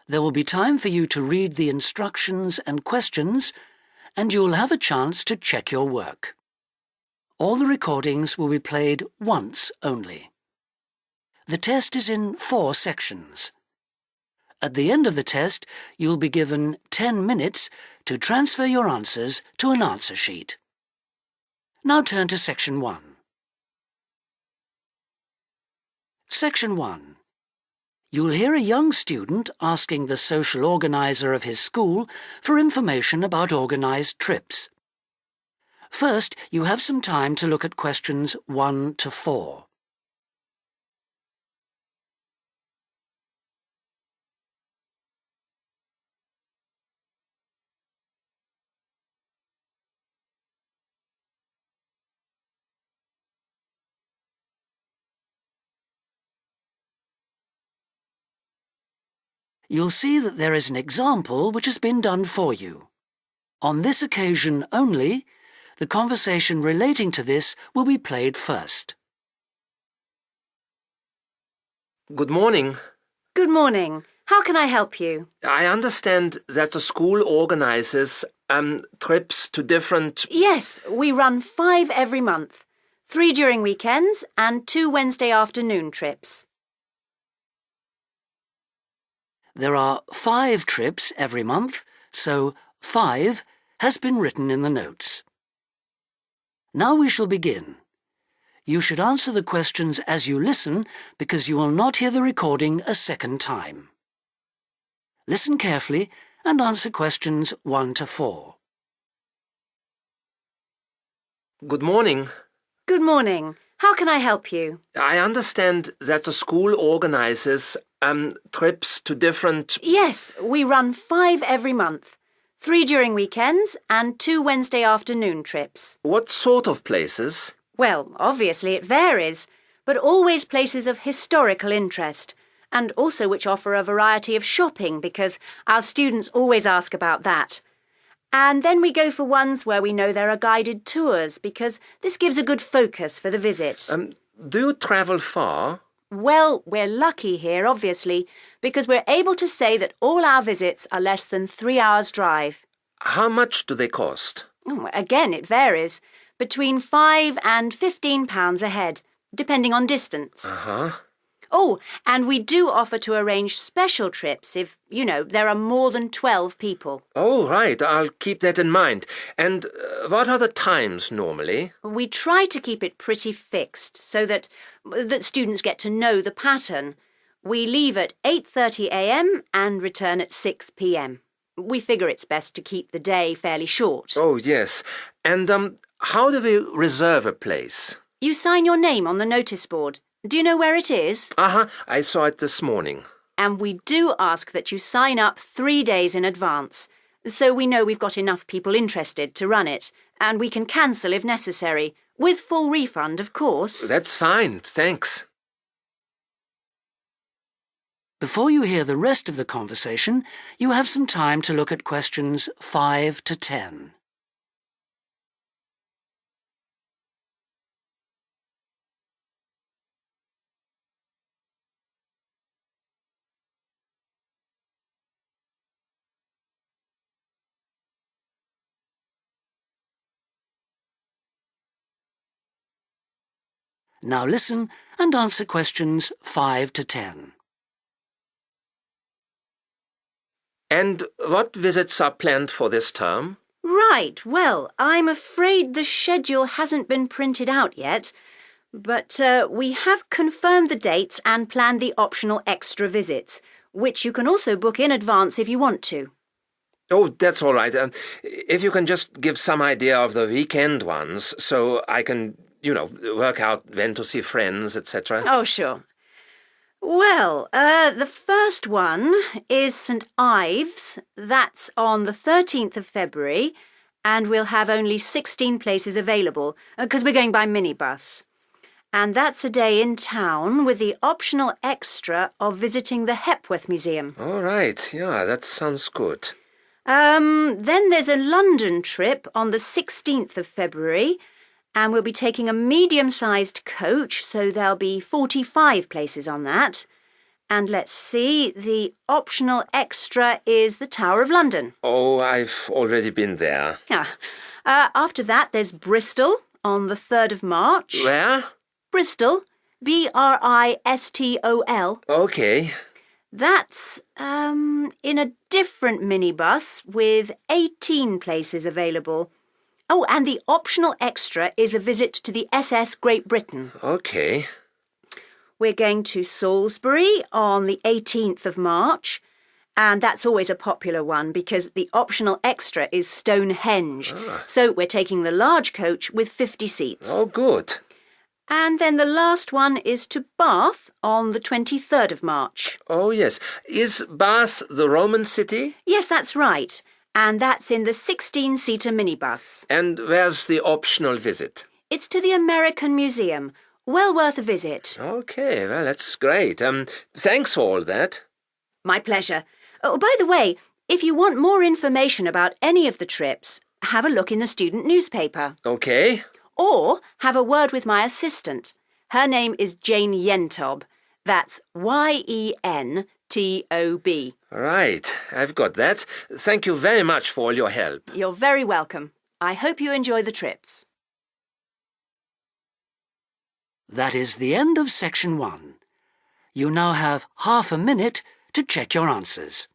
There will be time for you to read the instructions and questions, and you'll have a chance to check your work. All the recordings will be played once only. The test is in 4 sections. At the end of the test, you'll be given 10 minutes to transfer your answers to an answer sheet. Now turn to Section 1. Section 1. You'll hear a young student asking the social organizer of his school for information about organized trips. First, you have some time to look at questions 1 to 4. You'll see that there is an example which has been done for you. On this occasion only, the conversation relating to this will be played first. Good morning. Good morning. How can I help you? I understand that the school organizes trips to different... Yes, we run 5 every month. 3 during weekends and 2 Wednesday afternoon trips. There are 5 trips every month, so 5 has been written in the notes. Now we shall begin. You should answer the questions as you listen because you will not hear the recording a second time. Listen carefully and answer questions 1 to 4. Good morning. Good morning. How can I help you? I understand that the school organizes trips to different... Yes, we run 5 every month. 3 during weekends and 2 Wednesday afternoon trips. What sort of places? Well, obviously it varies, but always places of historical interest, and also which offer a variety of shopping because our students always ask about that. And then we go for ones where we know there are guided tours because this gives a good focus for the visit. Do you travel far? Well, we're lucky here, obviously, because we're able to say that all our visits are less than 3 hours' drive. How much do they cost? Again, it varies. Between £5 and £15 a head, depending on distance. Uh-huh. Oh, and we do offer to arrange special trips if, there are more than 12 people. Oh, right. I'll keep that in mind. And what are the times normally? We try to keep it pretty fixed so that students get to know the pattern. We leave at 8:30 a.m. and return at 6 p.m. We figure it's best to keep the day fairly short. Oh, yes. And how do we reserve a place? You sign your name on the notice board. Do you know where it is? Uh-huh. I saw it this morning. And we do ask that you sign up 3 days in advance, so we know we've got enough people interested to run it, and we can cancel if necessary, with full refund, of course. That's fine, thanks. Before you hear the rest of the conversation, you have some time to look at questions 5 to 10. Now listen and answer questions 5 to 10. And what visits are planned for this term? Right, well, I'm afraid the schedule hasn't been printed out yet, but we have confirmed the dates and planned the optional extra visits, which you can also book in advance if you want to. Oh, that's all right. If you can just give some idea of the weekend ones, so I can, work out when to see friends, etc. Oh, sure. Well, the first one is St Ives. That's on the 13th of February, and we'll have only 16 places available, because we're going by minibus. And that's a day in town with the optional extra of visiting the Hepworth Museum. All right, yeah, that sounds good. Then there's a London trip on the 16th of February, and we'll be taking a medium-sized coach, so there'll be 45 places on that. And let's see, the optional extra is the Tower of London. Oh, I've already been there. After that, there's Bristol on the 3rd of March. Where? Bristol, Bristol. Okay. That's in a different minibus with 18 places available. Oh, and the optional extra is a visit to the SS Great Britain. Okay. We're going to Salisbury on the 18th of March, and that's always a popular one because the optional extra is Stonehenge. So we're taking the large coach with 50 seats. Oh, good. And then the last one is to Bath on the 23rd of March. Oh, yes. Is Bath the Roman city? Yes, that's right. And that's in the 16-seater minibus. And where's the optional visit? It's to the American Museum. Well worth a visit. Okay, well, that's great. Thanks for all that. My pleasure. Oh, by the way, if you want more information about any of the trips, have a look in the student newspaper. Okay. Or have a word with my assistant. Her name is Jane Yentob. That's Yentob. Right, I've got that. Thank you very much for all your help. You're very welcome. I hope you enjoy the trips. That is the end of section 1. You now have half a minute to check your answers.